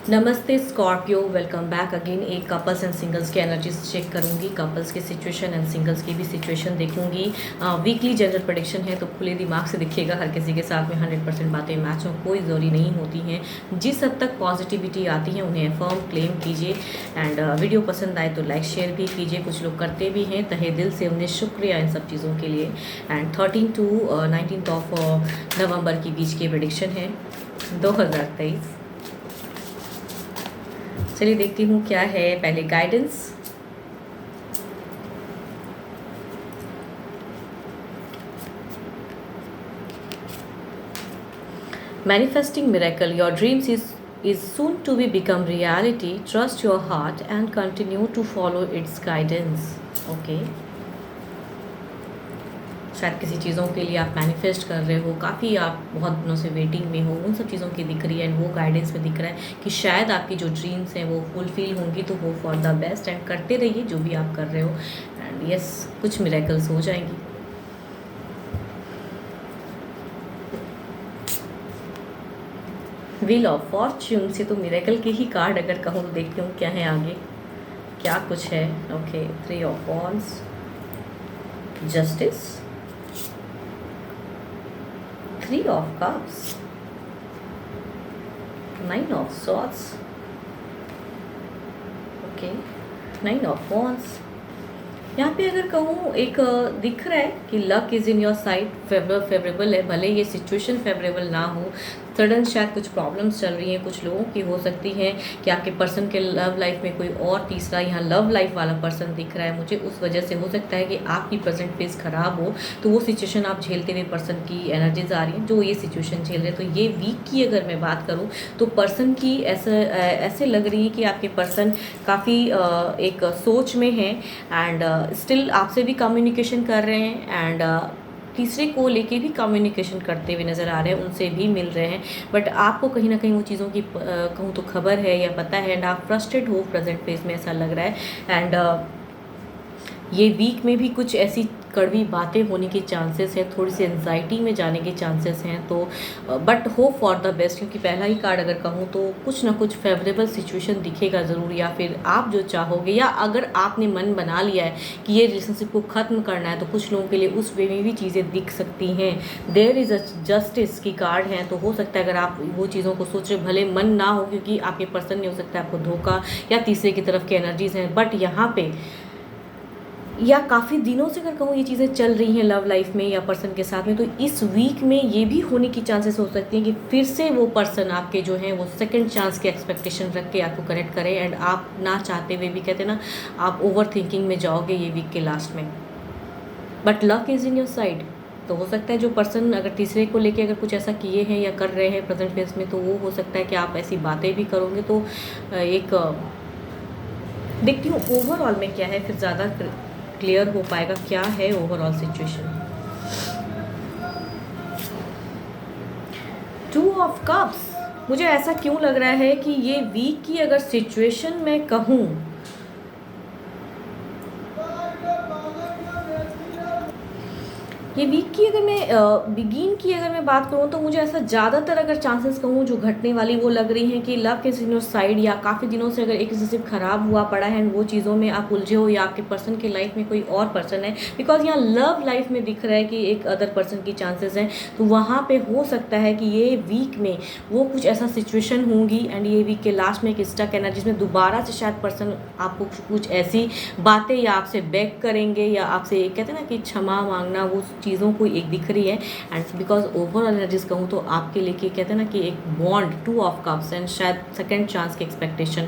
नमस्ते Scorpio, welcome back again. एक couples and singles की एनर्जीज चेक करूंगी, कपल्स की सिचुएशन एंड सिंगल्स की भी सिचुएशन देखूंगी। वीकली जनरल प्रेडिक्शन है तो खुले दिमाग से दिखेगा, हर किसी के साथ में 100% बातें मैच हो, कोई ज़रूरी नहीं होती हैं। जिस हद तक पॉजिटिविटी आती है उन्हें फर्म क्लेम कीजिए एंड वीडियो पसंद आए तो लाइक शेयर भी कीजिए। कुछ लोग करते भी हैं, तहे दिल से उन्हें शुक्रिया इन सब चीज़ों के लिए। एंड 13 to 19 ऑफ नवंबर की बीच की प्रेडिक्शन है 2023। चलिए देखती हूँ क्या है। पहले guidance. Manifesting miracle, your dreams is soon to be become reality. Trust your heart and continue to follow its guidance. Okay. शायद किसी चीज़ों के लिए आप मैनिफेस्ट कर रहे हो, काफ़ी आप बहुत दिनों से वेटिंग में हो, उन सब चीज़ों की दिख रही है एंड वो गाइडेंस में दिख रहा है कि शायद आपकी जो ड्रीम्स हैं वो फुलफिल होंगी। तो हो फॉर द बेस्ट एंड करते रहिए जो भी आप कर रहे हो एंड यस, कुछ मिरेकल्स हो जाएंगी। व्हील ऑफ फॉर्च्यून से तो मिरेकल के ही कार्ड अगर कहूँ तो देखती हूँ क्या है आगे, क्या कुछ है। Okay, 3 of wands, justice, 3 of cups, 9 of swords, okay, 9 of wands। यहाँ पे अगर कहूँ एक दिख रहा है कि luck is in your side, favourable है, भले ये सिचुएशन फेवरेबल ना हो। सडन शायद कुछ प्रॉब्लम्स चल रही हैं कुछ लोगों की, हो सकती हैं कि आपके पर्सन के लव लाइफ में कोई और तीसरा यहाँ लव लाइफ वाला पर्सन दिख रहा है मुझे। उस वजह से हो सकता है कि आपकी प्रेजेंट फेज ख़राब हो, तो वो सिचुएशन आप झेलते हुए पर्सन की एनर्जीज आ रही हैं जो ये सिचुएशन झेल रहे हैं। तो ये वीक की अगर मैं बात करूँ तो पर्सन की ऐसे लग रही है कि आपके पर्सन काफ़ी एक सोच में है एंड स्टिल आपसे भी कम्युनिकेशन कर रहे हैं एंड तीसरे को लेके भी कम्युनिकेशन करते हुए नज़र आ रहे हैं, उनसे भी मिल रहे हैं। बट आपको कहीं ना कहीं वो चीज़ों की कहूँ तो खबर है या पता है एंड आप फ्रस्ट्रेट हो प्रेजेंट फेज में, ऐसा लग रहा है। एंड ये वीक में भी कुछ ऐसी कड़वी बातें होने के चांसेस हैं, थोड़ी सी एंजाइटी में जाने के चांसेस हैं। तो but hope for the best, क्योंकि पहला ही कार्ड अगर कहूँ तो कुछ ना कुछ फेवरेबल सिचुएशन दिखेगा ज़रूर, या फिर आप जो चाहोगे, या अगर आपने मन बना लिया है कि ये रिलेशनशिप को ख़त्म करना है तो कुछ लोगों के लिए उस वे में भी चीज़ें दिख सकती हैं। देयर इज़ अ जस्टिस की कार्ड हैं, तो हो सकता है अगर आप वो चीज़ों को सोच रहे, भले मन ना हो क्योंकि आपके पर्सन नहीं हो सकता आपको धोखा या तीसरे की तरफ की एनर्जीज हैं, बट यहाँ पे या काफ़ी दिनों से अगर कहूँ ये चीज़ें चल रही हैं लव लाइफ में या पर्सन के साथ में, तो इस वीक में ये भी होने की चांसेस हो सकती हैं कि फिर से वो पर्सन आपके जो हैं वो सेकंड चांस के एक्सपेक्टेशन रख के आपको कनेक्ट करें एंड आप ना चाहते हुए भी, कहते हैं ना, आप ओवर थिंकिंग में जाओगे ये वीक के लास्ट में। But luck is in your side. तो हो सकता है जो पर्सन अगर तीसरे को लेके अगर कुछ ऐसा किए हैं या कर रहे हैं प्रेजेंट फेज में, तो वो हो सकता है कि आप ऐसी बातें भी करोगे। तो एक देखती हूँ ओवरऑल में क्या है, फिर ज़्यादा क्लियर हो पाएगा क्या है ओवरऑल सिचुएशन। 2 ऑफ कप्स, मुझे ऐसा क्यों लग रहा है कि ये वीक की अगर सिचुएशन मैं कहूँ, ये वीक की अगर मैं बिगिन की अगर मैं बात करूँ तो मुझे ऐसा ज़्यादातर अगर चांसेस कहूँ जो घटने वाली वो लग रही हैं कि लव के सीनियर साइड, या काफ़ी दिनों से अगर एक रिलेशनशिप ख़राब हुआ पड़ा है वो चीज़ों में आप उलझे हो, या आपके पर्सन की लाइफ में कोई और पर्सन है, बिकॉज यहाँ लव लाइफ में दिख रहा है कि एक अदर पर्सन की चांसेस हैं। तो वहाँ पर हो सकता है कि ये वीक में वो कुछ ऐसा सिचुएशन होंगी एंड ये वीक के लास्ट में एक स्टक एनर्जी में दोबारा से शायद पर्सन आपको कुछ ऐसी बातें या आपसे बैक करेंगे या आपसे कहते हैं ना कि क्षमा मांगना, वो चीज़ों को एक दिख रही है। एंड बिकॉज ओवरऑल एनर्जीज कहूँ तो आपके लेके कहते हैं ना कि एक बॉन्ड, 2 ऑफ कप्स एंड शायद सेकंड चांस की एक्सपेक्टेशन,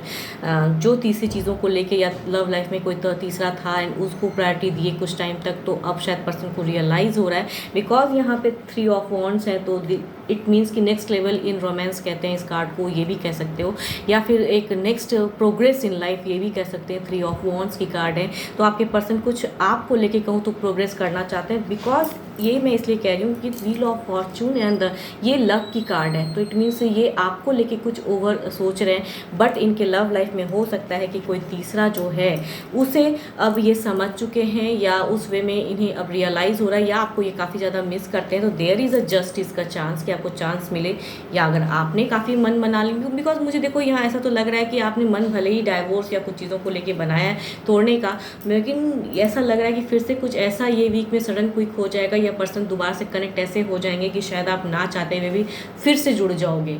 जो तीसरी चीज़ों को लेके या लव लाइफ में कोई तो तीसरा था एंड उसको प्रायोरिटी दिए कुछ टाइम तक, तो अब शायद पर्सन को रियलाइज़ हो रहा है। बिकॉज यहाँ पे 3 ऑफ वॉन्ड्स हैं, तो इट मीन्स कि नेक्स्ट लेवल इन रोमांस कहते हैं इस कार्ड को, ये भी कह सकते हो, या फिर एक नेक्स्ट प्रोग्रेस इन लाइफ, ये भी कह सकते हैं। 3 ऑफ वॉन्ड्स की कार्ड है, तो आपके पर्सन कुछ आपको लेके कहूँ तो प्रोग्रेस करना चाहते हैं, बिकॉज ये मैं इसलिए कह रही हूँ कि व्हील ऑफ फॉर्चून एंड ये लक की कार्ड है, तो इट मीन्स ये आपको लेके कुछ ओवर सोच रहे हैं, बट इनके लव लाइफ में हो सकता है कि कोई तीसरा जो है उसे अब ये समझ चुके हैं, या उस वे में इन्हें अब रियलाइज़ हो रहा है, या आपको ये काफ़ी ज़्यादा मिस करते हैं। तो देयर इज़ अ जस्टिस का चांस कि आपको चांस मिले, या अगर आपने काफ़ी मन मना ली, बिकॉज मुझे देखो यहाँ ऐसा तो लग रहा है कि आपने मन भले ही डाइवोर्स या कुछ चीज़ों को लेके बनाया है तोड़ने का, लेकिन ऐसा लग रहा है कि फिर से कुछ ऐसा ये वीक में सडन क्विक हो जाएगा, या पर्सन दोबारा से कनेक्ट ऐसे हो जाएंगे कि शायद आप ना चाहते हुए भी फिर से जुड़ जाओगे।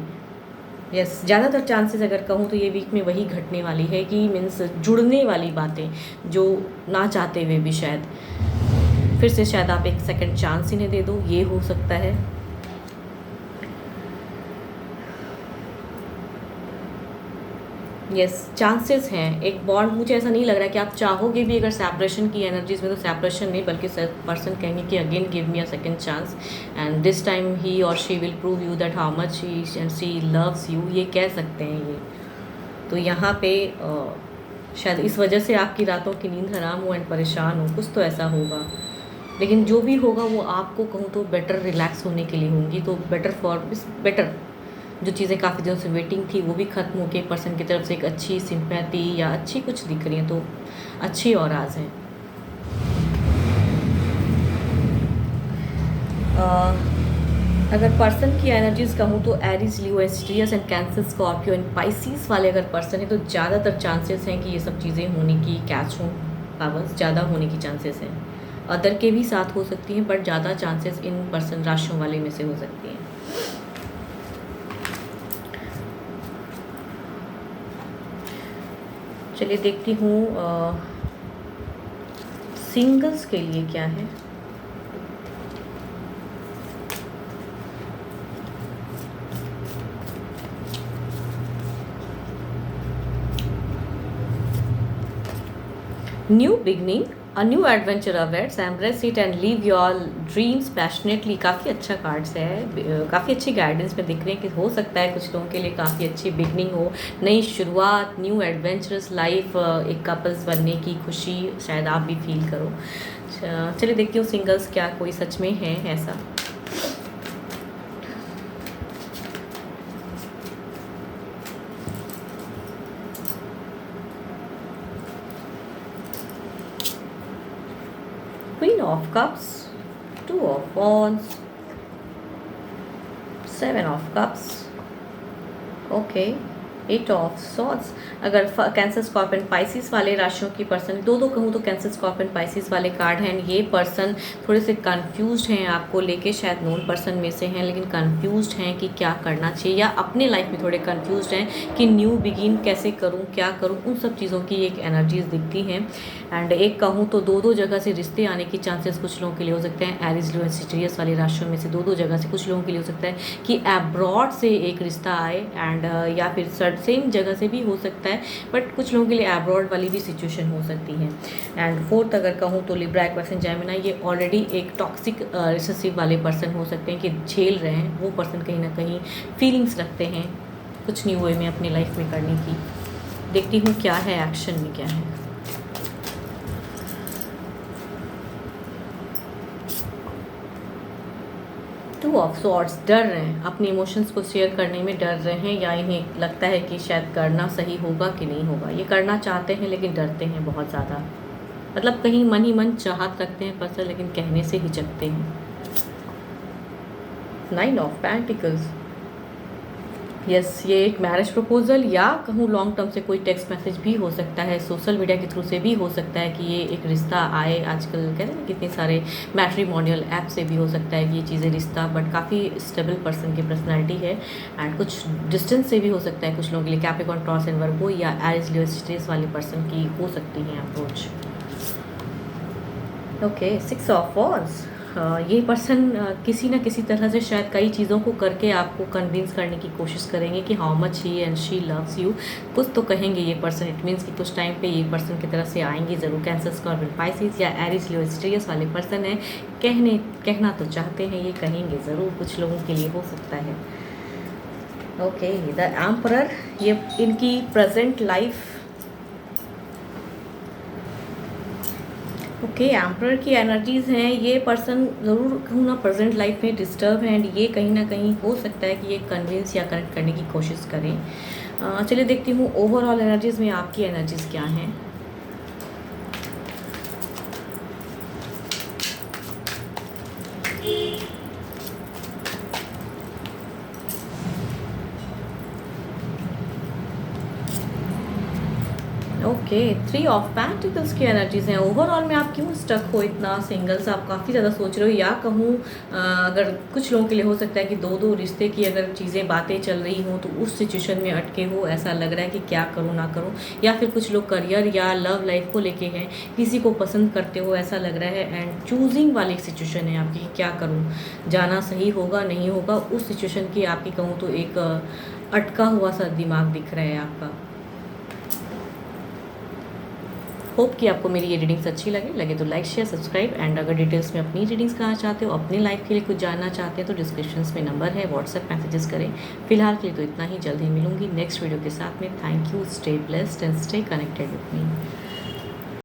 यस, ज़्यादातर चांसेस अगर कहूँ तो ये वीक में वही घटने वाली है कि मीन्स जुड़ने वाली बातें जो ना चाहते हुए भी शायद फिर से शायद आप एक सेकंड चांस इन्हें दे दो, ये हो सकता है। यस, चांसेस हैं एक बॉन्ड, मुझे ऐसा नहीं लग रहा है कि आप चाहोगे भी अगर सेपरेशन की एनर्जीज में, तो सेपरेशन नहीं बल्कि पर्सन कहेंगे कि again give me a second chance and this time he or she will prove you that how much he and she loves you, ये कह सकते हैं ये। तो यहाँ पे शायद इस वजह से आपकी रातों की नींद हराम हो एंड परेशान हो, कुछ तो ऐसा होगा, लेकिन जो भी होगा वो आपको कहूँ तो बेटर रिलैक्स होने के लिए होंगी, तो बेटर जो चीज़ें काफ़ी दिनों से वेटिंग थी वो भी ख़त्म होके पर्सन की तरफ से एक अच्छी सिंपैथी या अच्छी कुछ दिख रही है, तो अच्छी और आज हैं। अगर पर्सन की एनर्जीज कहूँ तो एरीज, लियो, एस्ट्रियस and Cancer, Scorpio and Pisces वाले अगर पर्सन है तो ज़्यादातर चांसेस हैं कि ये सब चीज़ें होने की, कैच हों पावर्स ज़्यादा होने की चांसेस हैं। अदर के भी साथ हो सकती हैं, बट ज़्यादा चांसेस इन पर्सन राशियों वाले में से हो सकती हैं। चलिए देखती हूँ सिंगल्स के लिए क्या है। New beginning, a new adventure awaits, embrace it and leave your dreams passionately. काफ़ी अच्छा कार्ड्स है, काफ़ी अच्छी गाइडेंस में दिख रहे हैं कि हो सकता है कुछ लोगों के लिए काफ़ी अच्छी बिगनिंग हो, नई शुरुआत, न्यू एडवेंचरस लाइफ, एक कपल्स बनने की खुशी शायद आप भी फील करो। चलिए देखती हूँ सिंगल्स क्या कोई सच में है ऐसा। Queen of Cups, Two of Wands, Seven of Cups, okay, Eight of Swords। अगर कैंसर, स्कॉर्पियन, पाइसिस वाले राशियों की पर्सन, दो कहूँ तो कैंसर, स्कॉर्पियन, पाइसिस वाले कार्ड हैं। ये पर्सन थोड़े से कंफ्यूज्ड हैं आपको लेके, शायद नोन पर्सन में से हैं लेकिन कंफ्यूज्ड हैं कि क्या करना चाहिए, या अपने लाइफ में थोड़े कंफ्यूज्ड हैं कि न्यू बिगिन कैसे करूँ, क्या करूँ, उन सब चीज़ों की एक एनर्जीज दिखती हैं। एंड एक कहूँ तो दो जगह से रिश्ते आने की चांसेस कुछ लोगों के लिए हो सकते हैं। एरीज, लियो, सेजिटेरियस वाली राशियों में से दो जगह से कुछ लोगों के लिए हो सकता है कि अब्रॉड से एक रिश्ता आए, एंड या फिर सेम जगह से भी हो सकता है, बट कुछ लोगों के लिए अब्रॉड वाली भी सिचुएशन हो सकती है। एंड फोर्थ अगर कहूँ तो लिब्रा, एक्वेरियस, जेमिनी, ये ऑलरेडी एक टॉक्सिक रिलेशनशिप वाले पर्सन हो सकते हैं कि झेल रहे हैं, वो पर्सन कहीं ना कहीं फीलिंग्स रखते हैं कुछ न्यू वे में अपनी लाइफ में करने की। देखती हूँ क्या है एक्शन में, क्या है। टू ऑफ सॉर्ड्स, डर रहे हैं, अपने इमोशंस को शेयर करने में डर रहे हैं, या इन्हें लगता है कि शायद करना सही होगा कि नहीं होगा। ये करना चाहते हैं लेकिन डरते हैं बहुत ज़्यादा, मतलब कहीं मन ही मन चाहत रखते हैं पर्सन लेकिन कहने से हिचकते हैं। नाइन ऑफ पेंटिकल्स, यस, ये एक मैरिज प्रपोजल या कहूँ लॉन्ग टर्म से कोई टेक्स्ट मैसेज भी हो सकता है, सोशल मीडिया के थ्रू से भी हो सकता है कि ये एक रिश्ता आए। आजकल कहते हैं कितने सारे मैट्रिमोनियल ऐप से भी हो सकता है कि ये चीज़ें रिश्ता, बट काफ़ी स्टेबल पर्सन की पर्सनैलिटी है। एंड कुछ डिस्टेंस से भी हो सकता है कुछ लोगों के लिए, कैप्रिकॉर्न, टॉरस एंड वर्गो या एरीज, लियो, सेजिटेरियस वाले पर्सन की हो सकती हैं approach. Okay, six of wands, ये पर्सन किसी न किसी तरह से शायद कई चीज़ों को करके आपको कन्विंस करने की कोशिश करेंगे कि how much he and she loves you, कुछ तो कहेंगे ये पर्सन। इट मीन्स कि कुछ टाइम पे ये पर्सन की तरफ से आएंगे ज़रूर। कैंसर, स्कॉर्पियन, पाइसिस या एरीज, लियो, सेजिटेरियस वाले पर्सन है, कहना तो चाहते हैं, ये कहेंगे ज़रूर, कुछ लोगों के लिए हो सकता है। ओके, द एम्परर, ये इनकी प्रेजेंट लाइफ ओके, एम्परर की एनर्जीज़ हैं, ये पर्सन ज़रूर कहूँ ना प्रेजेंट लाइफ में डिस्टर्ब है, एंड ये कहीं ना कहीं हो सकता है कि ये कन्विंस या कनेक्ट करने की कोशिश करें। चलिए देखती हूँ ओवरऑल एनर्जीज़ में आपकी एनर्जीज़ क्या हैं। ओके, 3 ऑफ पेंटिकल्स की एनर्जीज़ हैं। ओवरऑल में आप क्यों स्टक हो इतना सिंगल्स, आप काफ़ी ज़्यादा सोच रहे हो, या कहूँ अगर कुछ लोगों के लिए हो सकता है कि दो दो रिश्ते की अगर चीज़ें बातें चल रही हों तो उस सिचुएशन में अटके हो, ऐसा लग रहा है कि क्या करूँ ना करूँ, या फिर कुछ लोग करियर या लव लाइफ को लेके हैं, किसी को पसंद करते हो ऐसा लग रहा है, एंड चूजिंग वाली सिचुएशन है आपकी कि क्या करूँ, जाना सही होगा नहीं होगा, उस सिचुएशन की आपकी कहूँ तो एक अटका हुआ सा दिमाग दिख रहा है आपका। होप कि आपको मेरी ये रीडिंग्स अच्छी लगे तो लाइक शेयर सब्सक्राइब, एंड अगर डिटेल्स में अपनी रीडिंग्स कराना चाहते हो, अपनी लाइफ के लिए कुछ जानना चाहते हैं तो डिस्क्रिप्शंस में नंबर है, व्हाट्सएप मैसेजेस करें। फिलहाल के लिए तो इतना ही, जल्द ही मिलूंगी नेक्स्ट वीडियो के साथ में। Thank you, stay blessed and stay connected with me.